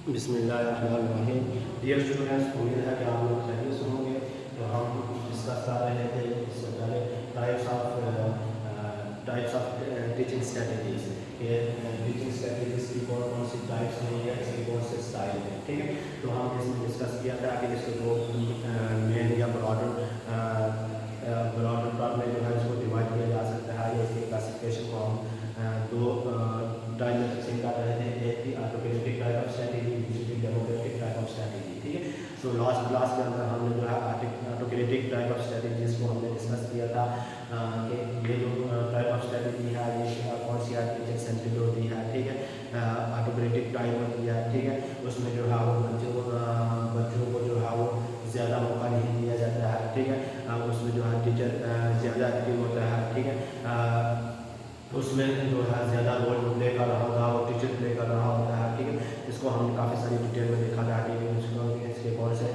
बिस्मिल्लाहिर्रहमानिर्रहीम। Dear students, उम्मीद है कि आप लोग खैरियत से होंगे। तो हम डिस्कस कर रहे थे इससे पहले टाइप्स ऑफ टीचिंग स्ट्रेटजीज के टीचिंग स्ट्रेटजीज की कौन कौन सी टाइप्स हैं या इसके कौन से स्टाइल हैं। ठीक है, तो हम इसमें डिस्कस किया था कि इसके दो मेन या ब्रॉडर टर्म में जो है इसको डिवाइड किया जा सकता है, या इसकी क्लासिफिकेशन को हम दो टाइप में तकसीम कर रहे थे। एक थी ऑटोक्रेटिक टाइप ऑफ स्ट्रैटेजी, दूसरी डेमोक्रेटिक टाइप ऑफ स्ट्रैटेजी। ठीक है, तो लास्ट क्लास के अंदर हमने जो है ऑटोक्रेटिक टाइप ऑफ स्ट्रैटेजीज को हमने डिस्कस किया था कि ये जो टाइप ऑफ स्ट्रैटेजी है ये कौन सी टीचिंग सेंट्रिक होती है। ठीक है, ऑटोक्रेटिक टाइप होती है। ठीक है, उसमें जो है वो बच्चों को जो है वो ज़्यादा मौका नहीं दिया जाता है। ठीक है, उसमें जो है टीचर ज़्यादा एक्टिव होता है। ठीक है, उसमें जो है ज़्यादा रोल प्ले कर रहा होता है और टीचर प्ले कर रहा होता है। ठीक है, इसको हमने काफ़ी सारी डिटेल में देखा था कि इसके कौन से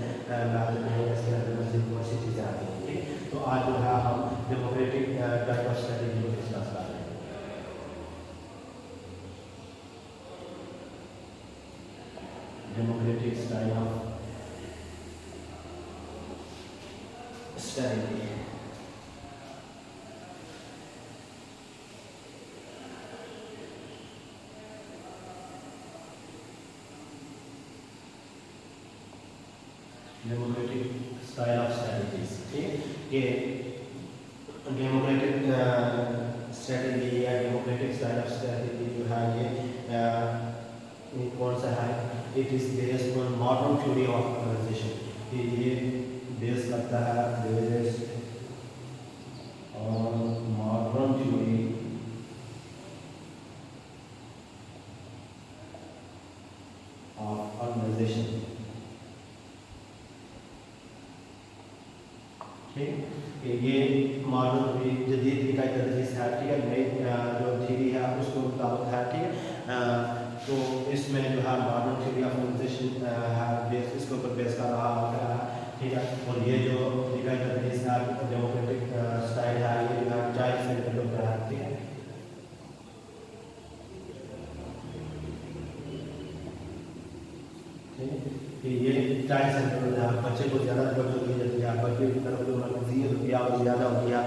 मैथड हैं, इसके अंदर मजीद कौन सी चीज़ें आती हैं। ठीक है, तो आज जो है हम डेमोक्रेटिक टाइप ऑफ स्ट्रेटेजी को डिस्कस कर रहे हैं। Democratic style of strategy. Democratic style of strategies. ठीक है, ये डेमोक्रेटिक स्ट्रेटजी या डेमोक्रेटिक स्टाइल ऑफ स्ट्रेटजी जो है ये कौन सा है? It is based on modern theory of organisation. ये बेस करता है based on modern theory of organisation. ठीक, ये मॉडर्न थ्योरी जदीद का तदरीस है। ठीक है, नई जो थ्योरी है उसके मुताबिक है। ठीक है, तो इसमें जो है मॉडर्न थ्योरी ऑफ ऑर्गेनाइजेशन है बेस, इसके ऊपर बेस कर रहा होता है। ठीक है, और ये जो का तदरीस है डेमोक्रेटिक स्टाइल है ये जो है चाइल्ड सेंटर होता है। ठीक है, कि ये चाइल्ड सेंटर होता है, बच्चे को ज़्यादा तवज्जो दी जाती है, बच्चे की तरफ जो मरकज़ियत होती है वो ज़्यादा होती है,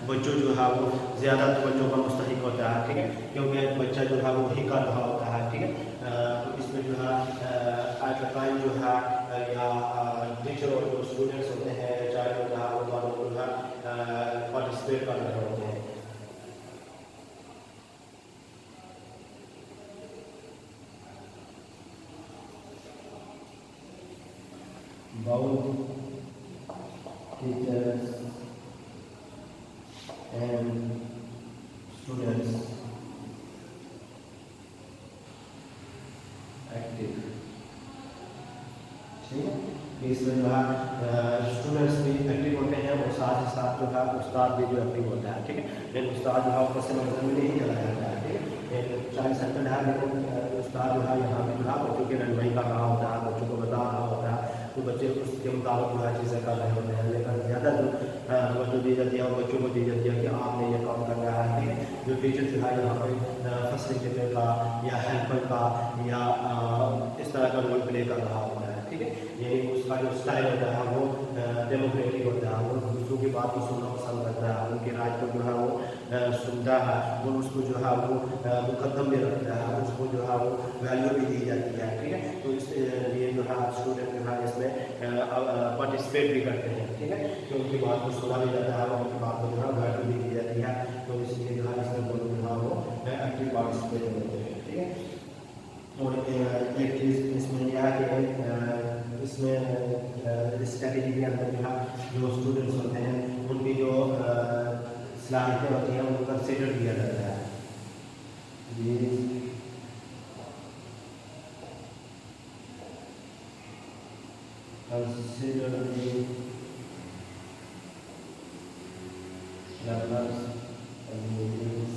बच्चों जो है वो ज़्यादा तवज्जो का मुस्तहिक होता है। ठीक है, क्योंकि बच्चा जो है वो वही कर रहा होता है। ठीक है, तो इसमें जो है एट द टाइम जो है या टीचर और जो स्टूडेंट्स होते हैं चाइल्ड होता है वो दोनों जो है पार्टिसिपेट कर रहे होते हैं। Both teachers and students active। ठीक है, इसमें जो है स्टूडेंट्स भी एक्टिव होते हैं और साथ ही साथ जो है उस्ताद भी जो एक्टिव होता है। ठीक है, लेकिन उस्ताद जो है पस मंजर में नहीं चला जाता है। ठीक है, चाइल्ड सेंटर है लेकिन उस्ताद जो है यहाँ पे जो है बच्चों की रहनुमाई कर रहा होता है, बच्चों को बता रहा होता है, तो बच्चे उसके मुताबिक जो है चीज़ें कर रहे होते हैं। लेकिन ज़्यादा जो तवज्जो दी जाती है और बच्चों को दी जाती है कि आपने ये काम करना है। ठीक है, जो टीचर जो है यहाँ पे फैसिलिटेटर का या हेल्पर का या इस तरह का रोल प्ले कर रहा होता है। ठीक है, यानी उसका जो स्टाइल होता है वो डेमोक्रेटिक होता है, वो दूसरों की बात को सुनना पसंद करता है, उनकी राय को जो है वो सुनता है, वो उसको जो है वो मुकदम भी रखता है, उसको जो है वो वैल्यू भी दी जाती है। ठीक है, तो इसलिए जो है स्टूडेंट जो है इसमें पार्टिसिपेट भी करते हैं। ठीक है, तो उनकी बात को सुना भी जाता है और उनकी बात को जो है वैल्यू भी दी जाती है, तो इसलिए जो है इसमें दोनों जो है वो एक्टिव पार्टिसिपेट होते हैं। ठीक है, और एक चीज़ इसमें यह है कि इसमें स्ट्रेटेजी के अंदर जो है जो स्टूडेंट्स होते हैं उनकी जो सलाहियतें होती हैं उनको कंसिडर किया जाता है। ये consider the learners abilities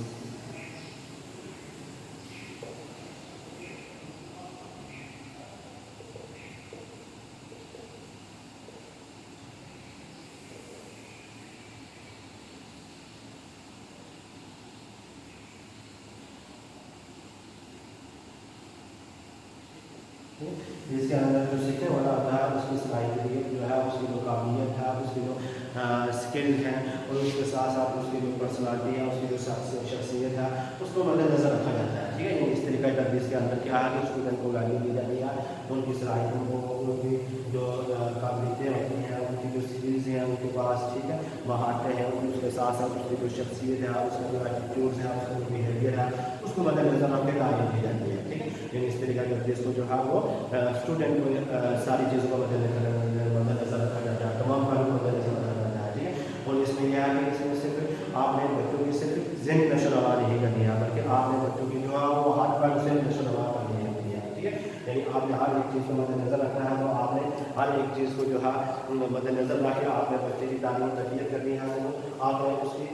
जिसके अंदर जो सीखने वाला होता है उसकी सलाहियत जो है, उसकी जो काबिलियत है, उसकी जो स्किल है, और उसके साथ साथ उसकी जो पर्सनालिटी है, उसकी जो शख्सियत है, उसको मद्देनज़र रखा जाता है। ठीक है, ये इस तरीके की तदरीस के अंदर क्या है कि स्टूडेंट को वैल्यू दी जाती है, उनकी सलाहियतों को, उनकी जो काबिलियतें होती हैं, उनकी जो स्किल्स हैं उनके पास, ठीक है, महारतें हैं, उसके साथ साथ उसकी जो शख्सियत है, उसका जो एटीट्यूड्स है, उसका जो बिहेवियर है, उसको मद्देनज़र रख के तालीम दी जाती है। ठीक है, यानी इस तरीके की तदरीस को जो है वो स्टूडेंट को सारी चीज़ों को मद्देनज़र रखा जाता है, तमाम पहलू को मद्देनज़र रखा जाता है। ठीक है, और इसमें यह है कि इसमें सिर्फ आपने बच्चों की सिर्फ ज़हनी नशोनमा नहीं करनी है, बल्कि आपने बच्चों की जो है वो हर पहलू से नशोनमा करनी है। ठीक है, यानी आपने हर एक चीज़ को मद्देनज़र रखना है, तो आपने हर एक चीज़ को जो है मद्देनज़र रख के आपने बच्चे की तालीम तरबियत करनी है, तो आपने उसकी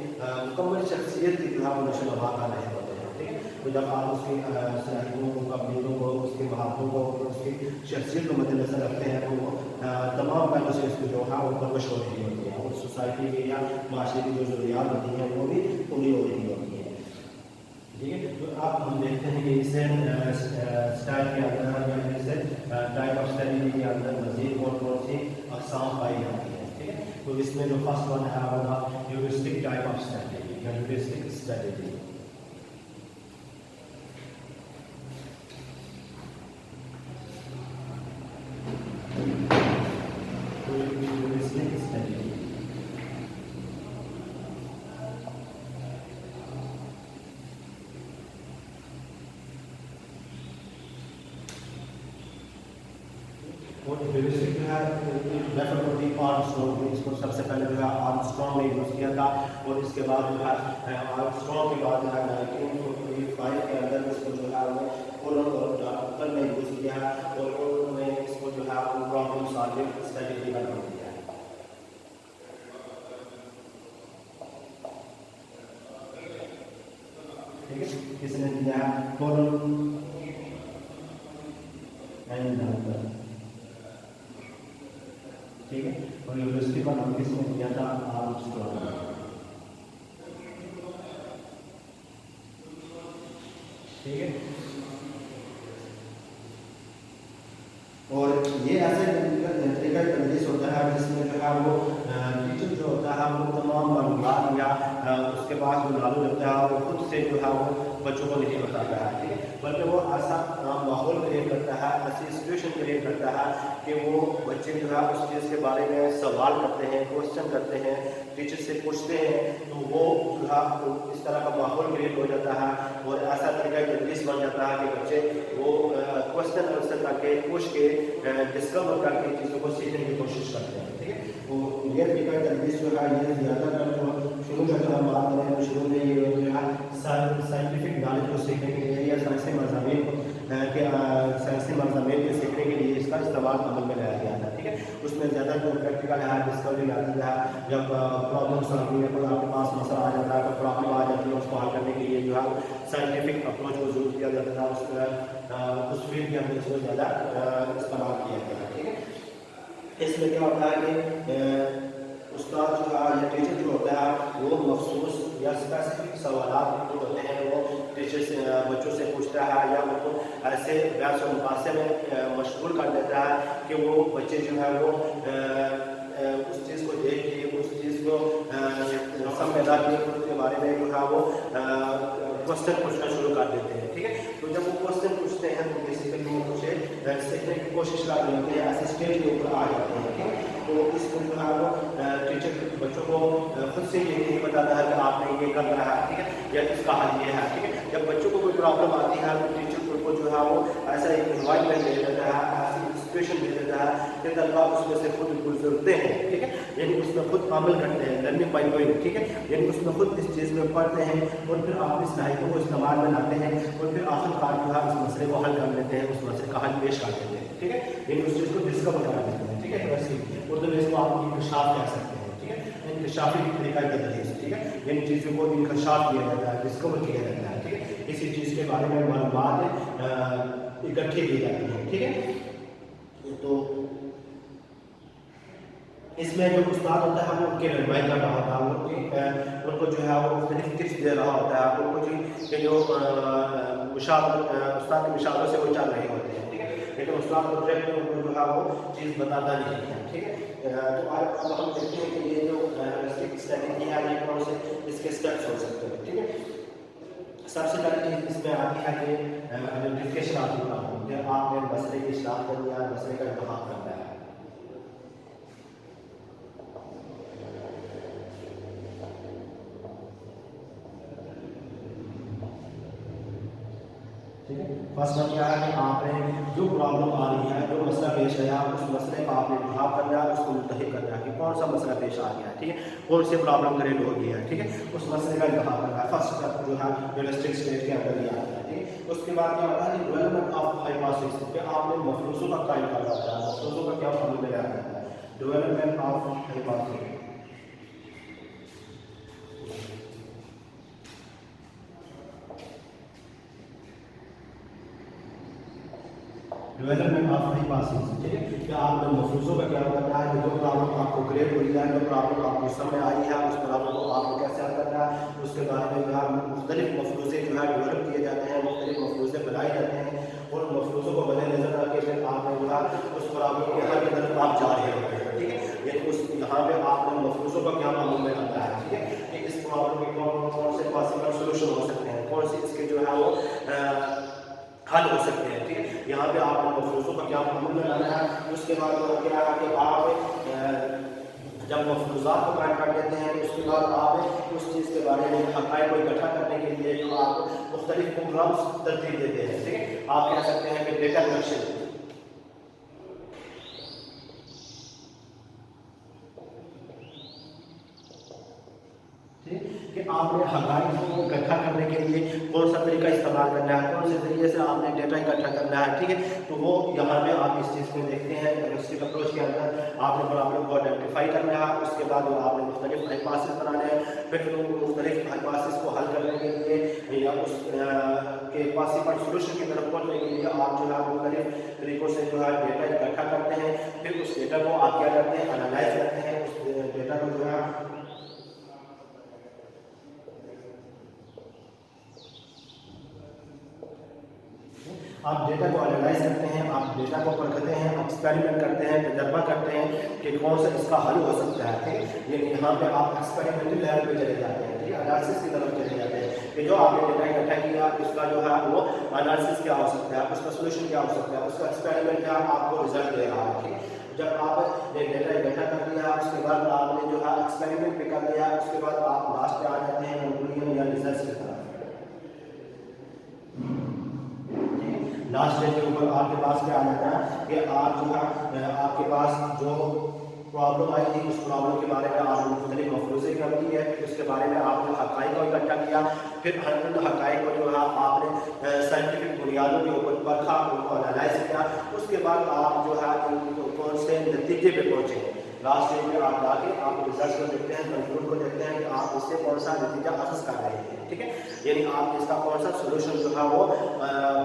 मुकम्मल शख्सियत की जो है वो नशोनमा कर रहे होते हैं। ठीक है, तो जब आप उसकी सलाहियतों को, काबिलियतों को, उसकी महारतों को, उसकी शख्सियत को मद्देनज़र रखते हैं, तो वो तमाम पहलू से इसकी जो है वो परवरिश हो रही होती है, और सोसाइटी की या माशरे की जो ज़रूरियात होती हैं वो भी पूरी हो रही होती है। ठीक है, तो अब हम देखते हैं कि इसे स्टाइल के अंदर या इसे टाइप ऑफ स्टडी के अंदर मज़ीद कौन कौन सी अक़साम पाई जाती है। ठीक है, तो इसमें जो फर्स्ट वन है वो ह्यूरिस्टिक टाइप ऑफ स्टडी या ह्यूरिस्टिक स्टडी। और ह्यूरिस्टिक जो है रेफर टू दी आर्मस्ट्रॉन्ग, इसको सबसे पहले जो है आर्मस्ट्रॉन्ग ने यूज़ किया था, और इसके बाद जो है आर्मस्ट्रॉन्ग के बाद जो है 1945 के अंदर इसको जो है कोलन ने यूज़ किया है, और उन्होंने इसको जो है प्रॉब्लम सॉल्विंग स्ट्रेटजी का नाम दिया है। ठीक है, किसने दिया है? कोलन एंड ठीक है, और यूनिवर्सिटी का नाम किसने दिया था? आर्मस्ट्रॉन्ग। ठीक है, और ये ऐसे तरीका तदरीस होता है जिसमें जो है वो टीचर जो होता है वो तमाम मालूमात या उसके पास जो नॉलेज होता है वो खुद से जो है वो बच्चों को नहीं बताता है। ठीक है, बल्कि वो ऐसा माहौल क्रिएट करता है, ऐसी सिचुएशन क्रिएट करता है कि वो बच्चे जो है उस चीज़ के बारे में सवाल करते हैं, क्वेश्चन करते हैं, टीचर से पूछते हैं, तो वो जो है इस तरह का माहौल क्रिएट हो जाता है, और ऐसा तरीका तदरीस बन जाता है कि बच्चे वो क्वेश्चन आंसर करके पूछ के डिस्कवर करके चीज़ों को सीखने की कोशिश करते हैं। ठीक है, तो ये तरीका तदरीस जो है ये ज़्यादातर जो शुरू में जो हम बात करें तो शुरू में ये जो है साइंटिफिक नॉलेज को सीखने के लिए या साइंसी मज़ामीन के सीखने के लिए इसका इस्तेमाल अमल में लाया गया था। ठीक है, उसमें ज़्यादा जो प्रैक्टिकल है, डिस्कवरी मेथड है, जब प्रॉब्लम सॉल्विंग में कोई आपके पास मसला आ जाता है, कोई प्रॉब्लम आ जाती है, उसको हल करने के लिए जो है साइंटिफिक अप्रोच को यूज़ किया जाता था, उस फील्ड के अंदर इसको ज़्यादा इस्तेमाल किया गया। ठीक है, इसमें क्या होता है कि उस्ताद जो है या टीचर जो होता है वो मखसूस या स्पेसिफिक सवाल जो होते हैं वो टीचर से बच्चों से पूछता है, या उनको ऐसे बहस और मुकाबले में मशगूल कर देता है कि वो बच्चे जो है वो उस चीज़ को देख के उस चीज़ को समझदार के बारे में जो है वो क्वेश्चन पूछना शुरू कर देते हैं। ठीक है, तो जब वो क्वेश्चन पूछते हैं तो बेसिकली वो मुझे सीखने की कोशिश कर रहे होते हैं, ऐसे स्टेज के ऊपर आ जाते हैं। ठीक है, तो इसमें जो है वो टीचर बच्चों को खुद से ये नहीं बताता है कि आपने ये करना है। ठीक है, या इसका हल ये है। ठीक है, जब बच्चों को कोई प्रॉब्लम आती है तो टीचर को जो है वो ऐसा एक इन्वायरमेंट दे देता है, ऐसी सिचुएशन दे देता है कि तलबा उसमें से खुद गुजरते हैं। ठीक है, यानी उसमें खुद अमल करते हैं, लर्निंग बाय डूइंग। ठीक है, यानी उसमें खुद इस चीज़ में पढ़ते हैं और फिर आप इस सलाहियतों को इस्तेमाल में लाते हैं, और फिर आखिरकार जो है उस मसले को हल कर लेते हैं, उस मसले का हल पेश कर देते हैं। ठीक है, यानी उस चीज़ को डिस्कवर करा देते हैं। ठीक है, वैसे उर्दू में इसको आप इंकशाफ कह सकते हैं। ठीक है, इंकशाफी तरीका का तदरीस। ठीक है, यानी चीज़ों को इंकशाफ किया जाता है, डिस्कवर किया जाता है। ठीक है, किसी चीज़ के बारे में मालूमात इकट्ठी की जाती है। ठीक है, तो इसमें जो उस्ताद होता है वो उनके रहनुमाई कर रहा होता है, उनको जो है वो मुख्तलिफ टिप्स दे रहा होता है, उनको जो उस्ताद के मुशावरों से वो चल रहे होते हैं। ठीक है, लेकिन उस्ताद प्रोजेक्ट में उनको जो है वो चीज़ बताता नहीं है, ठीक है। तो अब हम देखते हैं कि ये जो रिलेस्टिक स्ट्रेटजी है ये कौन से इसके स्टेप्स हो सकते हैं, ठीक है। सबसे पहले चीज़ इसमें आती है कि आइडेंटिफिकेशन ऑफ प्रॉब्लम, जब आपने मसले की इस्लाह करनी है, मसले का इंतखाब करना है। ठीक है, फर्स्ट वन क्या है कि आपने जो प्रॉब्लम आ रही है, जो मसला पेश आया, उस मसले का आपने इंतखाब करना है, उसको मुंतखब करना है कि कौन सा मसला पेश आ गया है, ठीक है, कौन सी प्रॉब्लम क्रिएट हो गई है, ठीक है, उस मसले का इंतखाब करना है। फर्स्ट स्टेप जो है रिलेस्टिक स्टेज के अंदर ही आता है, ठीक है। उसके बाद क्या होता है कि डेवलपमेंट ऑफ हाइपोथेसिस, कि आपने मफरूज़ों का कायम करना होता है, मफरूज़ों का क्या फॉर्म में लाया जाता है, development of hypothesis. Development of hypothesis, ठीक है, कि आपने मफरूज़ों का क्या करना है, जो प्रॉब्लम आपको क्रिएट हुई है, जो प्रॉब्लम आपको समझ आई है, उस प्रॉब्लम को आपको कैसे हल करना है, उसके बारे में जो है मुख्तलिफ मफरूज़े जो है डेवलप किए जाते हैं, मुख्तलिफ मफरूज़े बनाए जाते हैं, और मफरूज़ों को मद्देनज़र रख के फिर आपने जो है उस प्रॉब्लम के हल की तरफ आप जा रहे होते हैं, ठीक है। ये उस यहाँ पे आपने मफरूज़ों का क्या मालूम में आता है, ठीक है, कि इस प्रॉब्लम के कौन से पॉसिबल सोल्यूशन हो सकते हैं, कौन से इसके जो है वो हल हो सकते हैं, ठीक है। यहाँ पे आपने मफरूज़ों का क्या मालूम में लाना है। उसके बाद क्या है कि आप जब मफरूज़ात को कायम कर लेते हैं, तो उसके बाद आप उस चीज़ के बारे में हक़ाइक़ को इकट्ठा करने के लिए जो आप मुख्तलिफ प्रोग्राम्स तरतीब देते हैं, ठीक है। आप कह सकते हैं कि डेटा कलेक्शन, कि आपने हक़ाइक़ को इकट्ठा करने के लिए कौन सा तरीका इस्तेमाल करना है, कौन से तरीके से आपने डेटा इकट्ठा करना है, ठीक है। तो वो यहाँ पे आप इस चीज़ को देखते हैं, रिलेस्टिक अप्रोच के अंदर आपने प्रॉब्लम को आइडेंटिफाई करना है, उसके बाद आपने मुख्तलिफ हाइपोथेसिस बनाने हैं, फिर मुख्तलिफ हाइपोथेसिस को हल करने के लिए या उस के पॉसिबल सोल्यूशन की तरफ पहुँचने के लिए आप जो है मुख्तलिफ तरीक़ों से जो है डेटा इकट्ठा करते हैं, फिर उस डेटा को आप क्या करते हैं, एनालाइज करते हैं, उस डेटा को जो है आप डेटा को एनालाइज करते हैं, आप डेटा को परखते हैं, एक्सपेरिमेंट करते हैं, तजर्बा करते हैं कि कौन सा इसका हल हो सकता है, ठीक है। यानी यहाँ पे आप एक्सपेरिमेंटल लेवल पे चले जाते हैं, ठीक है, एनालिसिस की तरफ चले जाते हैं कि जो आपने डेटा इकट्ठा किया उसका जो है वो एनालिसिस क्या हो सकता है, उसका सोल्यूशन क्या हो सकता है, उसका एक्सपेरिमेंट क्या आपको रिजल्ट दे रहा है, ठीक है। जब आप डेटा इकट्ठा कर लिया, उसके बाद आपने जो है एक्सपेरिमेंट भी कर लिया, उसके बाद आप लास्ट पे आ जाते हैं कंक्लूजन या रिजल्ट की तरफ। लास्ट स्टेज के ऊपर आपके पास क्या आ जाता है कि आप जो है आपके पास जो प्रॉब्लम आई थी, उस प्रॉब्लम के बारे में आपने मुख्तलिफ मफरूज़े कर दी है, उसके बारे में आपने हक़ाइक़ को इकट्ठा किया, फिर हक़ाइक़ को जो है आपने साइंटिफिक बुनियादों के ऊपर परखा, उनको एनालाइज किया, उसके बाद आप जो है कौन से नतीजे पे पहुँचे। लास्ट स्टेज में आप जाके आप रिजल्ट को देखते हैं, कंक्लूड को देखते हैं कि आप इससे कौन सा नतीजा अखज़ कर रहे हैं, ठीक है। यानी आप इसका कौन सा सोल्यूशन जो है वो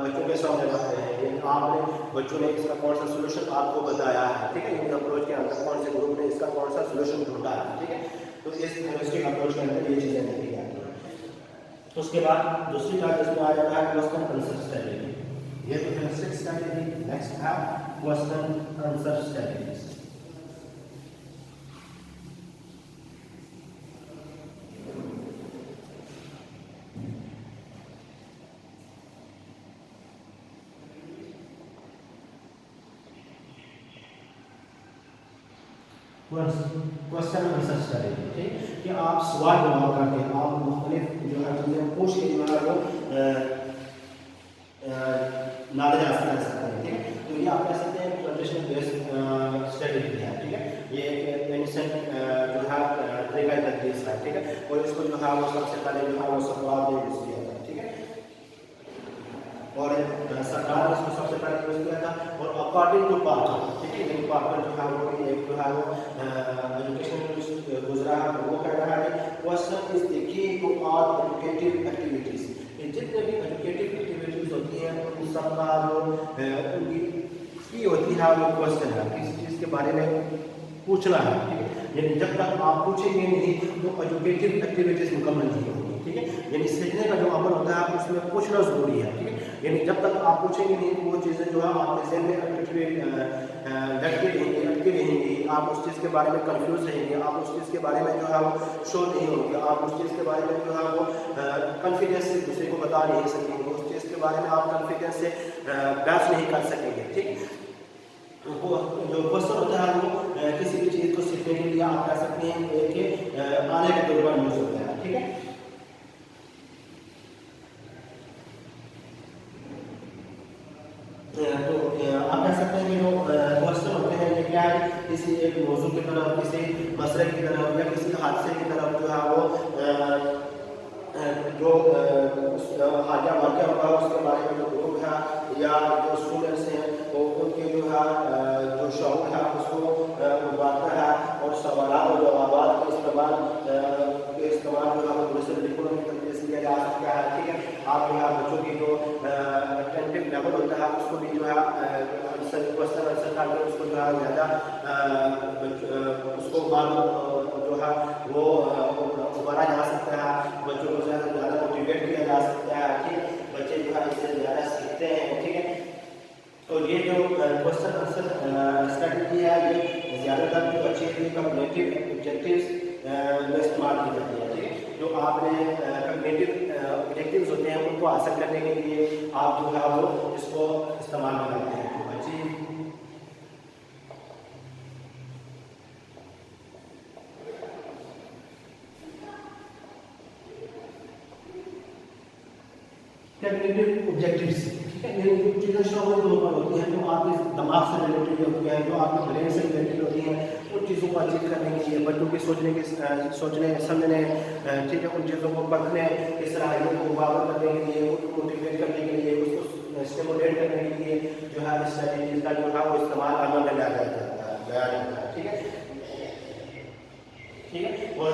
बच्चों के सामने रख रहे हैं, यानी आपने बच्चों ने इसका कौन सा सोल्यूशन आपको बताया है, ठीक है। इस अप्रोच के अंदर कौन से ग्रुप ने इसका कौन सा सोल्यूशन ढूंढा है, ठीक है। तो इस होलिस्टिक अप्रोच के अंदर ये चीज़ें देखी जाती हैं। उसके बाद दूसरी बात इसमें आ जाता है क्वेश्चन आंसर स्ट्रेटजी। ये तो होलिस्टिक स्ट्रेटजी। नेक्स्ट है question answer strategy. Question answer strategy, ठीक, कि आप सवाल जवाब करके आप मुख्तलिफ जो है चीज़ें पूछ के जो है वो नॉलेज हासिल कर सकते हैं, ठीक है। तो ये आप कह सकते हैं कंडीशन बेस्ड स्ट्रेटजी है, ठीक है। ये एक एनिसेंट जो है तरीका तदरीस है, ठीक है, और इसको जो है वो सबसे पहले जो है वो सरकार ने यूज़ किया था, ठीक है, और सरकार ने इसको सबसे पहले यूज़ किया था, और अकॉर्डिंग टू पार्कर, ठीक है, ये पार्कर जो है वो एक जो है वो एजुकेशन गुजरा है, वो कह रहा है question is the key to all educative activities. जितने भी एजुकेटिव एक्टिविटीज़ होती हैं उन सब का जो उनकी की होती है वो क्वेश्चन है, किसी चीज़ के बारे में पूछना है, ठीक है। यानी जब तक आप पूछेंगे नहीं तो एजुकेटिव एक्टिविटीज़ मुकम्मल नहीं होगी, ठीक है। यानी सीखने का जो अमल होता है उसमें पूछना ज़रूरी है, ठीक है। यानी जब तक आप पूछेंगे नहीं वो चीज़ें जो है आपके ज़हन में अटकी रहेंगी, आप उस चीज़ के बारे में कंफ्यूज रहेंगे, आप उस चीज़ के बारे में जो है वो श्योर नहीं होंगे, आप उस चीज़ के बारे में जो है वो कॉन्फिडेंस से दूसरे को बता नहीं सकेंगे, उस चीज़ के बारे में आप कॉन्फिडेंस से बहस नहीं कर सकेंगे, ठीक। वो जो क्वेश्चन होता है वो किसी भी चीज़ को सीखने के लिए आप कह सकते हैं एक आने के तौर पर यूज होता है, ठीक है। तो आप कह सकते हैं कि जो क्वेश्चन होते हैं ये क्या है, किसी एक मौजू की तरफ, किसी मसले की तरफ या किसी हादसे की तरफ जो है वो जो हादसा वाक़या होगा उसके बारे में जो ग्रुप है या जो स्टूडेंट्स हैं वो उनके जो है जो शौक है उसको उभारता है और सवालात और जवाबात का इस्तेमाल जो है वो दूसरे तरीकों में तब्दील किया जा सकता है, ठीक है। आप जो है बच्चों की जो अटेंटिव लेवल होता है उसको भी जो है क्वेश्चन आंसर करके उसको जो है ज़्यादा उसको जो है वो उभारा जा सकता है, बच्चों को ज़्यादा मोटिवेट किया जा सकता है, ठीक है। बच्चे जो है इससे ज़्यादा सीखते हैं, ठीक है। तो ये जो क्वेश्चन आंसर स्ट्रेटजी है ये ज़्यादातर जो अच्छी कम्युनिटिव ऑब्जेक्टिव्स में इस्तेमाल की जाती है, ठीक है। जो आपने कम्युनिटिव ऑब्जेक्टिव्स होते हैं उनको हासिल करने के लिए आप जो है वो इसको इस्तेमाल में लाते हैं। तो अच्छी कम्युनिटिव ऑब्जेक्टिव्स, ठीक है। ये जो चीज़ें शामिल तौर पर होती हैं जो आपके दिमाग से रिलेटेड होती हैं, जो आपके ब्रेन से रिलेटेड होती हैं, उन चीज़ों को अचीव करने के लिए बच्चों की सोचने समझने, ठीक है, उन चीज़ों को पढ़ने की सलाहियत को उजागर करने के लिए, उनको मोटिवेट करने के लिए, उसको स्टिमुलेट करने के लिए जो है इस स्ट्रेटजीज का जो है वो इस्तेमाल अमल में लाया जाता है, ठीक है, ठीक है। और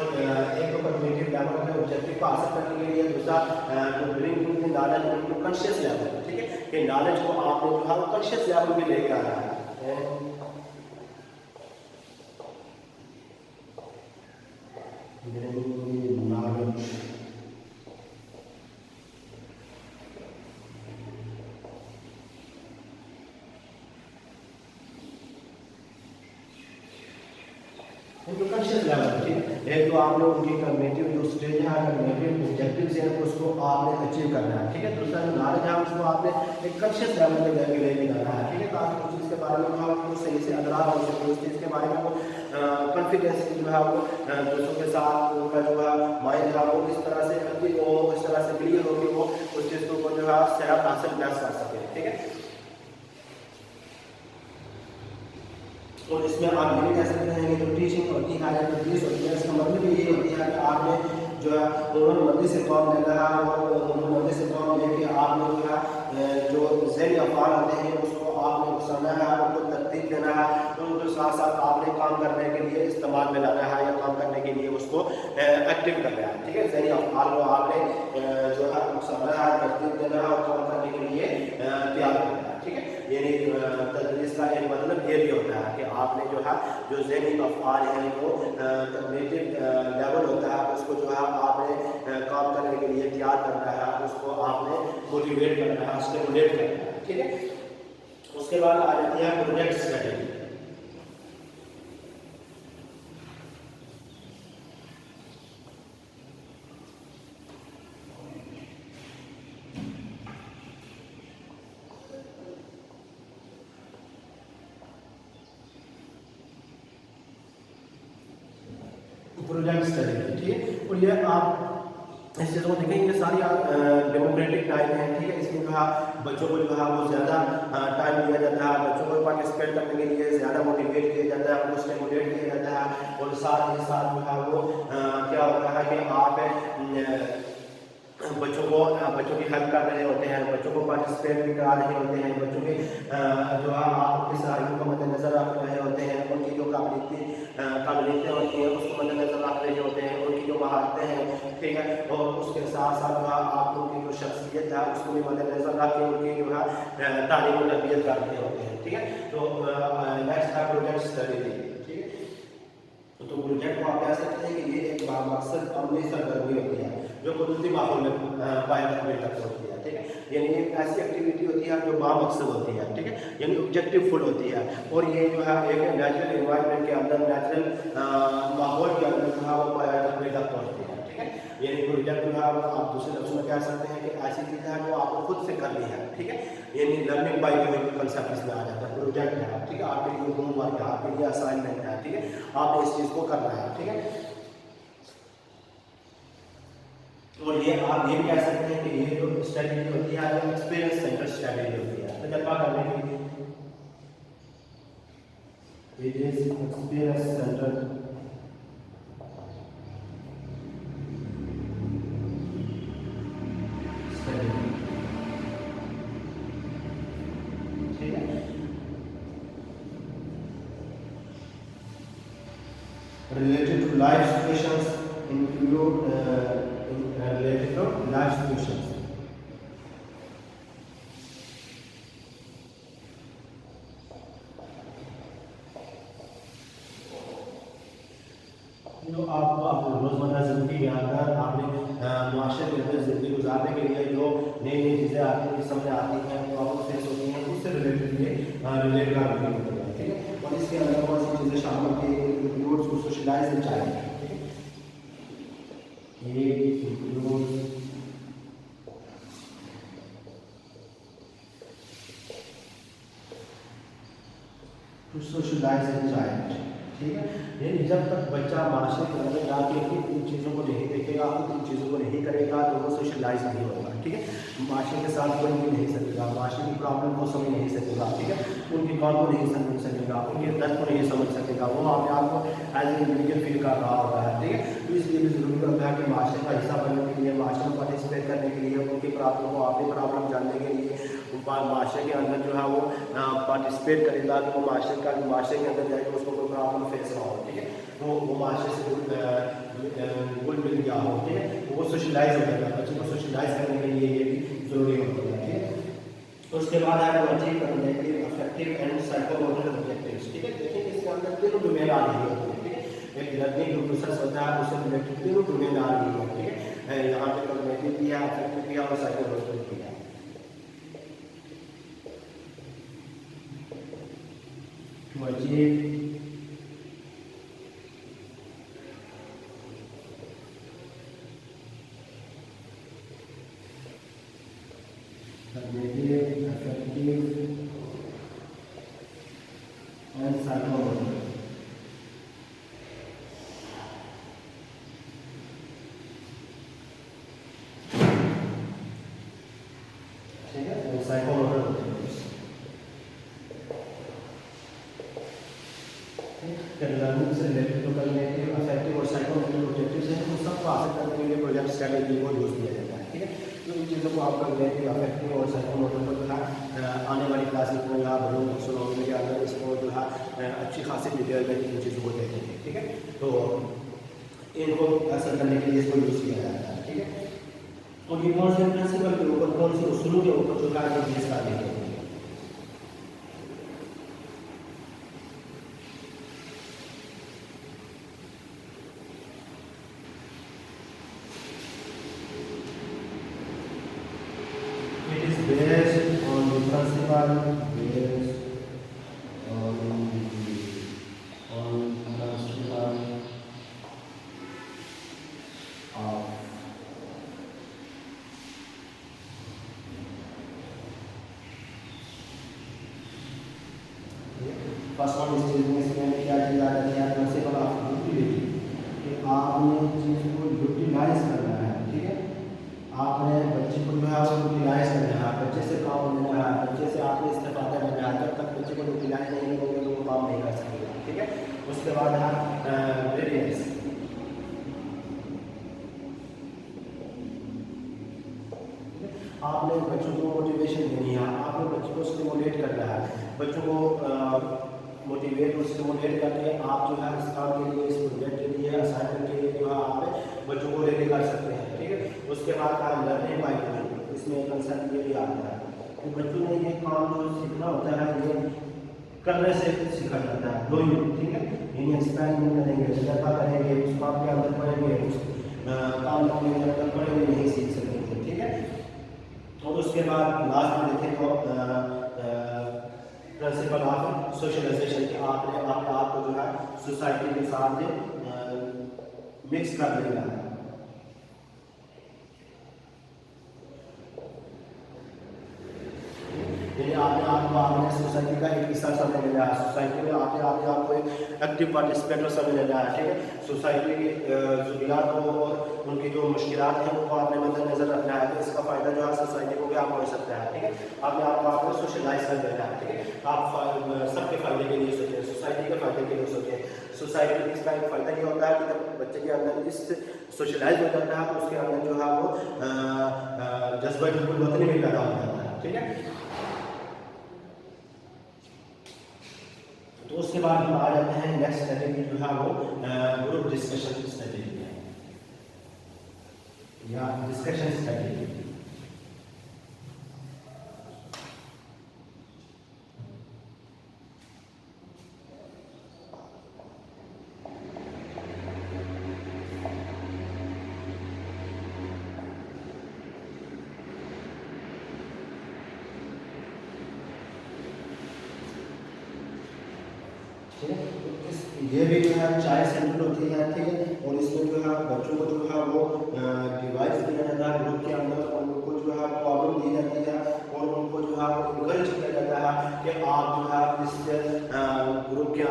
एक तो कम्युनिटिव लेवल के ऑब्जेक्टिव को हासिल करने के लिए, दूसरा to bring to knowledge to conscious level, ठीक है, कि नॉलेज को आपने जो है वो कॉन्शियस लेवल पे लेके आना है। नॉलेज कॉन्शियस लेवल, ठीक है। एक तो आपने उनकी कम्युनिटिव जो स्टेज है, कम्युनिटिव ऑब्जेक्टिव्स हैं उसको आपने अचीव करना है, ठीक है। दूसरा जो नॉलेज है उसको आपने एक कॉन्शियस लेवल पे लेके जाना है, ठीक है, ताकि उस चीज़ के बारे में आपको सही से अदराक हो सके, उस चीज़ के बारे में वो कॉन्फिडेंस जो है वो दूसरों के साथ उनका जो है माइंड है वो इस तरह से एक्टिव हो, इस तरह से क्लियर हो कि वो उस चीज़ को जो है सेल्फ हासिल कर सके, ठीक है। और इसमें आप ये भी कह सकते हैं कि जो टीचिंग होती है या तदरीस होती है इसका मतलब ये होती है कि आपने जो है उन्होंने मर्दी से काम लेना है और उन्होंने मर्दी से काम लेके आपने जो है जो ज़हनी अफ़आल होते हैं उसको आपने उकसाना है, उनको तरतीब देना है, तो उनके साथ साथ आपने काम करने के लिए इस्तेमाल में लाना है या काम करने के लिए उसको एक्टिव करना है, ठीक है। ज़हनी अफ़आल को आपने जो है उकसाना है, तरतीब देना है और काम करने के लिए तैयार करना है, ठीक है। यानी तदरीस का एक मतलब ये भी होता है कि आपने जो है जो ज़हनी अफ़आल हैं वो कम्युनिटिव लेवल होता है उसको जो है आपने काम करने के लिए तैयार करना है, उसको आपने मोटिवेट करना है, स्टिमुलेट करना है, ठीक है। उसके बाद आ जाती है प्रोजेक्ट स्ट्रेटजी। प्रोजेक्ट स्ट्रेटजी, ठीक है। और ये आप इस चीज़ को देखेंगे सारी डेमोक्रेटिक टाइप है, ठीक है। इसमें जो है बच्चों को जो है वो ज़्यादा टाइम दिया जाता है, बच्चों को पार्टिसिपेट करने के लिए ज़्यादा मोटिवेट किया जाता है, उनको स्टिमुलेट किया जाता है, और साथ ही साथ जो है वो क्या होता है कि आप बच्चों की हेल्प कर रहे होते हैं, बच्चों को पार्टिसिपेट भी करा रहे होते हैं, बच्चों के जो है आपकी सहायता को मद्देनज़र रख रहे होते हैं, उनकी जो काबिलियतें होती हैं उसको मद्देनज़र रख रहे होते हैं, उनकी जो महारतें हैं, ठीक है। और उसके साथ साथ जो है आप उनकी जो शख्सियत है उसको भी मद्देनज़र रख के उनकी जो है तालीम और तरबियत कर रहे होते हैं, ठीक है। तो नेक्स्ट है प्रोजेक्ट स्ट्रेटजी, ठीक है। तो प्रोजेक्ट को आप कह सकते हैं कि ये एक बामकसद अमली सरगर्मी होती है। जो कुदरती माहौल में बायोडाइवर्सिटी होती है, ठीक है। यानी एक ऐसी एक्टिविटी होती है जो बामकसद होती है, ठीक है, यानी ऑब्जेक्टिव फुल होती है। और ये जो है एक नेचुरल इन्वायरमेंट के अंदर, नेचुरल माहौल के अंदर जो है वो बायोडाइवर्सिटी होती है, ठीक है। यानी प्रोजेक्ट जो है आप दूसरे लफ्ज़ों में कह सकते हैं कि ऐसी चीज़ है जो आपको खुद से करनी है, ठीक है। यानी लर्निंग बाय डूइंग कंसेप्ट इसमें आ जाता है। प्रोजेक्ट है, ठीक है, आपके लिए होमवर्क है, आपके लिए असाइनमेंट है, ठीक है, आपने इस चीज़ को करना है, ठीक है। और ये आप ये भी कह सकते हैं कि ये जो स्ट्रेटेजी होती है वो एक्सपीरियंस सेंटर स्ट्रेटेजी होती है। तजर्बा करने की it is experience centre strategy, ठीक है। Related to life situations include related to life situations. जो आप रोज़मर्रा ज़िंदगी के अंदर आपने माशरे के अंदर ज़िंदगी गुजारने के लिए जो नई नई चीज़ें आती हैं, समझ आती हैं, प्रॉब्लम फेस होती हैं, उससे रिलेटेड ये रिलेट का वीडियो होता है, ठीक है। और इसके अंदर कौन सी चीज़ें शामिल होती हैं? Includes to socialise the child, ये includes to socialize a child, ठीक है। यानी जब तक बच्चा माशरे के अंदर जाके इन चीज़ों को नहीं देखेगा, खुद इन चीज़ों को नहीं करेगा तो वो सोशलाइज नहीं होगा, ठीक है। माशरे के साथ कोई भी नहीं सकेगा, माशरे की प्रॉब्लम को समझ नहीं सकेगा, ठीक है, उनकी कॉल को नहीं समझ सकेगा, उनके दर्द को नहीं समझ सकेगा, वो अपने आप को एज ए इंडिविजुअल फील कर रहा होता है, ठीक है। तो इसलिए भी ज़रूरी होता है कि माशरे का हिस्सा बनने के लिए, माशरे में पार्टिसिपेट करने के लिए, उनकी प्रॉब्लम को, अपनी प्रॉब्लम जानने के लिए माशरे के अंदर जो है वो पार्टिसिपेट करेगा कि वो माशरे के अंदर जाके उसको कोई प्रॉब्लम फेस ना हो, ठीक है, वो माशरे से गुल मिल गया हो, ठीक है, वो सोशलाइज हो जाएगा। बच्चे को सोशलाइज करने के लिए ये भी जरूरी होता है, ठीक है। उसके बाद है अचीव करने के लिए अफेक्टिव एंड साइकोमोटर ऑब्जेक्टिव्स, ठीक है। देखिए इसके अंदर तीनों डोमेन आ रही होती है, ठीक है। एक लर्निंग जो प्रोसेस होता है उससे रिलेटेड तीनों डोमेन आ रही है, ठीक है। यहाँ पे कॉग्निटिव भी है, अफेक्टिव भी है और साइकोमोटर भी है। To achieve cognitive, affective and psychomotor, ठीक है, साइकोमोटर लर्निंग से रिलेटेड जो कॉग्निटिव, अफेक्टिव और साइकोमोटर ऑब्जेक्टिव्स हैं उन सबको हासिल करने के लिए प्रोजेक्ट स्ट्रेटेजी को यूज़ किया जाता है, ठीक है। तो इन चीज़ों को आप कॉग्निटिव, अफेक्टिव और साइकोमोटर को जो है आने वाली क्लासेस में या बड़ों सुनोगे के अंदर इसको जो है अच्छी खासी डिटेल में इन चीज़ों को देखेंगे, ठीक है। तो इनको हासिल करने के लिए इसको यूज़ किया जाता है, ठीक है। और ये कौन से प्रिंसिपल के ऊपर, कौन से उसूलों के ऊपर जो है बेस करने के लिए based on the principle, based on principle of first one इस चीज़ में इसमें क्या चीज़ आ जाती है? प्रिंसिपल ऑफ यूटिलिटी, कि आपने चीज़ को यूटिलाइज करना है, ठीक है। आपने बच्चे को जो है वो यूटिलाइज करना है, बच्चे से काम लेना है, बच्चे से आपने इस्तेफादा करना है। जब तक बच्चे को यूटिलाइज नहीं करोगे तो वो काम नहीं कर सकेगा, ठीक है। उसके बाद है रेडियंस, आपने बच्चों को मोटिवेशन देनी है, आपने बच्चों को स्टिमुलेट करना है, बच्चों को मोटिवेट और स्टिमुलेट करके आप जो है इस काम के लिए, इस प्रोजेक्ट के लिए, असाइनमेंट के लिए जो है आप बच्चों को रेडी कर सकते हैं, ठीक है। उसके बाद लर्निंग बाय डूइंग, इसमें कंसेप्ट ये भी आता है कि बच्चों ने ये काम जो सीखना होता है ये करने से सीखा जाता है, डूइंग, ठीक है। यानी एक्सपेरिमेंट करेंगे, तजर्बा करेंगे, उस काम के अंदर पढ़ेंगे, उस काम करने के अंदर बड़े हुए नहीं सीख सकते थे, ठीक है। और उसके बाद लास्ट में देखें तो प्रिंसिपल ऑफ सोशलाइजेशन के आपने अपने आप को जो है सोसाइटी के साथ मिक्स कर देना है। आपने सोसाइटी का एक हिस्सा समझ लेना है, सोसाइटी में आपने आप को एक एक्टिव पार्टिसिपेटर समझ लेना है, ठीक है। सोसाइटी की ज़रूरियात और उनकी जो मुश्किलात हैं उनको आपने मद्देनजर रखना है। तो इसका फ़ायदा जो है सोसाइटी को भी आप हो सकता है, ठीक है। आपने आपको सोशलाइज कर देना है, ठीक है। आप सबके फ़ायदे के लिए सोचें, सोसाइटी के फ़ायदे के लिए सोचें। सोसाइटी इसका एक फ़ायदा ये होता है कि जब बच्चे के अंदर इस सोशलाइज हो जाता है तो उसके अंदर जो है वो जज्बा बिल्कुल वतनी में पैदा हो जाता है, ठीक है। तो उसके बाद हम आ जाते हैं नेक्स्ट स्ट्रेटेजी जो है वो ग्रुप डिस्कशन स्ट्रेटेजी है या डिस्कशन स्ट्रेटेजी। ठीक है, ये भी जो है चाय सेंटर होती है, ठीक है। और इसमें जो है बच्चों को जो है वो डिवाइस दिया जाता है ग्रुप के अंदर, और उनको जो है प्रॉब्लम दी जाती है और उनको जो है इनकरेज किया जाता है कि आप जो है इस ग्रुप के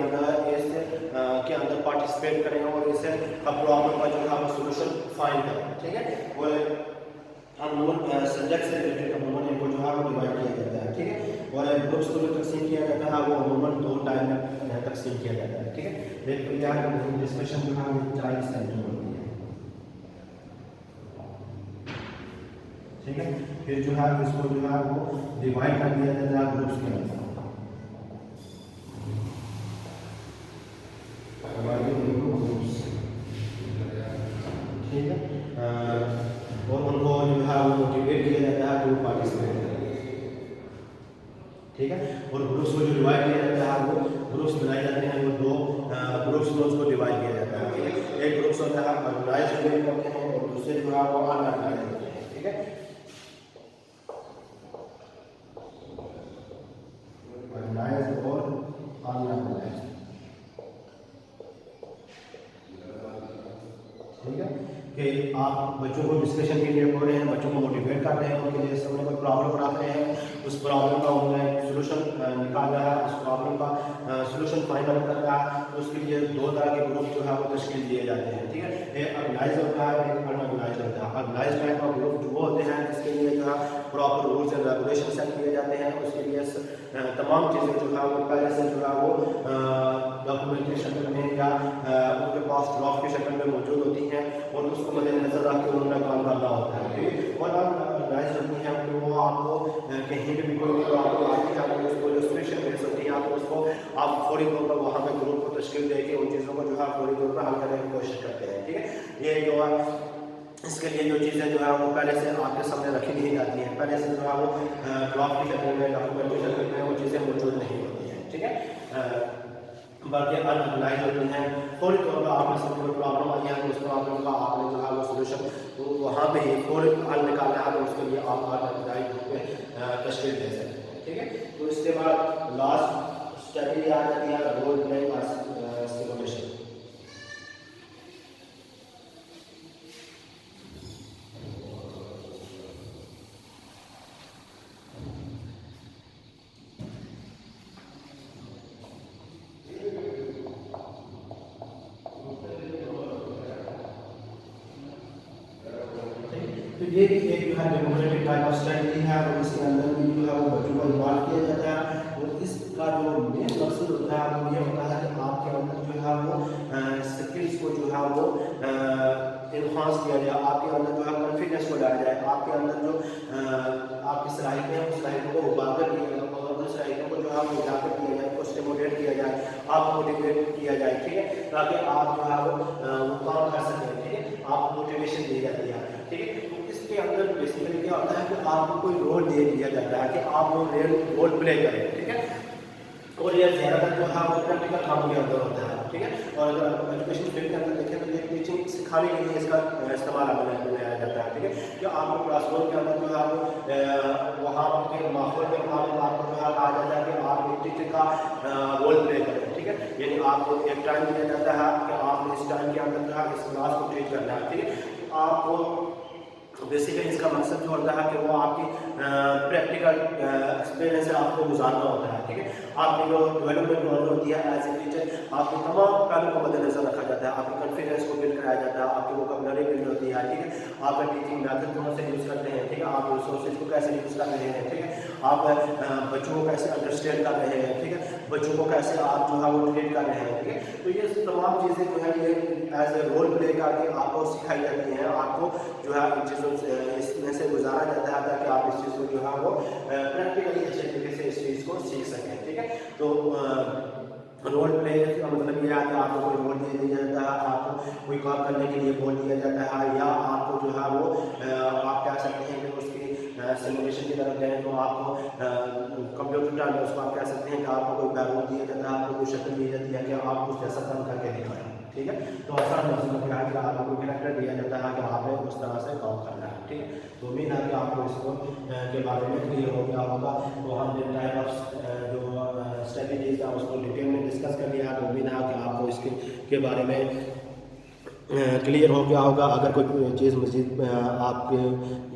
अंदर पार्टिसिपेट करें और इसे प्रॉब्लम का जो है वो सोल्यूशन फाइंड करें, ठीक है। और अमूमन सब्जेक्ट से रिलेटेड अमूमन इनको जो है वो डिवाइड किया जाता है, ठीक है। और ग्रुप्स को जो तकसीम किया जाता है वो अमूमन 2 टाइम में तकसीम किया जाता है, ठीक है। एक तो यार ग्रुप डिस्कशन जो है वो चाइल्ड सेंटर होती है, ठीक है। फिर जो है इसको जो है वो डिवाइड कर दिया जाता है ग्रुप्स के अंदर, ठीक है। और उनको जो है वो मोटिवेट किया जाता है ग्रुप पार्टिसिपेट करें, ठीक है। और ग्रुप्स को जो डिवाइड किया जाता है वो ग्रुप्स बनाए जाते हैं, वो 2 ग्रुप्स में उसको डिवाइड किया जाता है, ठीक है। एक ग्रुप्स होता है ऑर्गेनाइज करते हैं और दूसरे जो है वो अनऑर्गेनाइज होते हैं, ठीक है। ऑर्गेनाइज और अनऑर्गेनाइज, ठीक है। कि आप बच्चों को डिस्कशन के लिए बोल रहे हैं, बच्चों को मोटिवेट कर रहे हैं, उनके लिए उन्हें कोई प्रॉब्लम बना रहे हैं, उस प्रॉब्लम का उन्हें सोल्यूशन निकाल रहा है, उस प्रॉब्लम का सोल्यूशन फाइंड आउट कर रहा है। तो उसके लिए 2 तरह के ग्रुप जो है वो तश्कील दिए जाते हैं, ठीक है। एक ऑर्गेनाइज होता है, एक अनऑर्गेनाइज होता है। ऑर्गेनाइज टाइप का ग्रुप वो होते हैं जिसके लिए जो है proper rules and regulation set किए जाते हैं, उसके लिए तमाम चीज़ें जो है वो पहले से जो है वो डॉक्यूमेंट के शक्ल में या उनके पास ड्राफ्ट की शक्ल में मौजूद होती हैं और उसको मद्देनजर रख के उन्होंने काम करना होता है, ठीक है। और ऑर्गेनाइज होती है कि वो आपको कहीं पे भी कोई प्रॉब्लम आती है, आपको उसको जो सोल्यूशन बेस होती है, आप उसको आप फौरी तौर पर वहाँ पे ग्रुप को तश्कील दे के उन चीज़ों को जो है फौरी तौर पर हल करने की कोशिश करते हैं, ठीक है। ये जो है इसके लिए जो चीज़ें जो है वो पहले से आपके सामने रखी नहीं जाती हैं, पहले से जो है वो ड्राफ्ट की शक्ल में डॉक्यूमेंट की शक्ल में वो चीज़ें मौजूद नहीं होती हैं, ठीक है। बाकी अनऑर्गेनाइज होती हैं, फौरी तौर पर आपके सामने कोई प्रॉब्लम आई है तो उस प्रॉब्लम का आपने जो है वो सोल्यूशन तो वहाँ पे ही फौरी हल निकालना है, तो उसके लिए आप अनऑर्गेनाइज ग्रुप में तश्कील दे सकते हैं, ठीक है। तो इसके बाद लास्ट स्ट्रेटजी आ जाती है रोल प्ले सिमुलेशन। तो ये भी एक जो है डेमोक्रेटिक टाइप ऑफ स्ट्रेटजी है और इसके अंदर भी जो है वो बच्चों को इन्वॉल्व किया जाता है। और इसका जो मेन मकसद होता है वो ये होता है कि आपके अंदर जो है वो स्किल्स को जो है वो इन्हांस किया जाए, आपके अंदर जो है कॉन्फिडेंस को डाला जाए, आपके अंदर जो आपकी सलाहियतें हैं उस सलाहियतों को उजागर किया जाए और उन सलाहियतों को जो है वो उजागर किया जाए, उसको स्टिमुलेट किया जाए, आप मोटिवेट किया जाए, ठीक है। ताकि आप जो है वो काम कर सकें, ठीक है। आप मोटिवेशन दी जाती है, ठीक है। तो इसके अंदर बेसिकली क्या होता है कि आपको कोई रोल दे दिया जाता है कि आप वो रोल प्ले करें, ठीक है। और ये ज़्यादातर जो है वो प्रैक्टिकल कामों के अंदर होता है, ठीक है। और अगर एजुकेशन फील्ड के अंदर देखें तो ये टीचिंग सिखाने के लिए इसका इस्तेमाल बनाया जाता है, ठीक है। कि आपको क्लासरूम के अंदर जो है वो वहाँ के माहौल के मुताबिक आपको जो है कहा जाता है कि आप एक टीचर का रोल प्ले करें, ठीक है। यानी आपको एक टाइम दिया जाता है कि आप इस टाइम के अंदर जो है इस क्लास को टीच करना है, ठीक है। आपको बेसिकली इसका मकसद जो होता है कि वो आपकी प्रैक्टिकल एक्सपीरियंस से आपको गुजारना होता है, ठीक है। आपकी जो डेवलपमेंट नॉलेज होती है एज ए टीचर, आपके तमाम पहलुओं को मद्देनजर रखा जाता है, आपके कॉन्फिडेंस को बिल्ड कराया जाता है, आपकी वोकैबुलरी बिल्ड होती है, ठीक है। आपका टीचिंग मेथड कौन से यूज़ करते हैं, ठीक है। आप रिसोर्सेज को कैसे यूज़ कर रहे हैं, ठीक है। आप बच्चों को कैसे अंडरस्टैंड कर रहे हैं, ठीक है। बच्चों को कैसे आप जो है वो ट्रेन कर रहे हैं, ठीक है। तो ये तमाम चीज़ें जो है ये एज ए रोल प्ले करके आपको सिखाई जाती हैं, आपको जो है इन चीज़ों से इसमें से गुजारा जाता है ताकि आप इस चीज़ को जो है वो प्रैक्टिकली अच्छे तरीके से इस चीज़ को सीख सकें, ठीक है। तो रोल प्ले का मतलब ये है कि आपको कोई रोल दे दिया जाता है, आपको कोई काम करने के लिए बोल दिया जाता है, या आपको जो है वो आप कह सकते हैं कि उसकी सिमुलेशन की तरफ जाएँ तो आपको कंप्यूटर टर्म में उसको आप कह सकते हैं कि आपको कोई पैरोल दिया जाता है, आपको कोई शक्ल दी जाती है कि आप कुछ ऐसा काम करके दिखाएं, ठीक है। तो आसान लफ्ज़ों में कहा कि आपको कैरेक्टर दिया जाता है कि आपने उस तरह से काम करना है, ठीक है। तो उम्मीद है कि आपको इसको के बारे में क्लियर हो गया होगा। तो हमने टाइप ऑफ जो स्ट्रेटजीज था उसको डिटेल में डिस्कस कर लिया। तो उम्मीद है कि आपको इसके बारे में क्लियर हो गया होगा। अगर कोई चीज़ मज़ीद आपके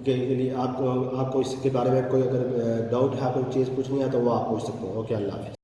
के लिए आपको इसके बारे में कोई अगर डाउट है, कोई चीज़ पूछनी है तो वो आप पूछ सकते हैं। ओके, अल्लाह हाफ़िज़।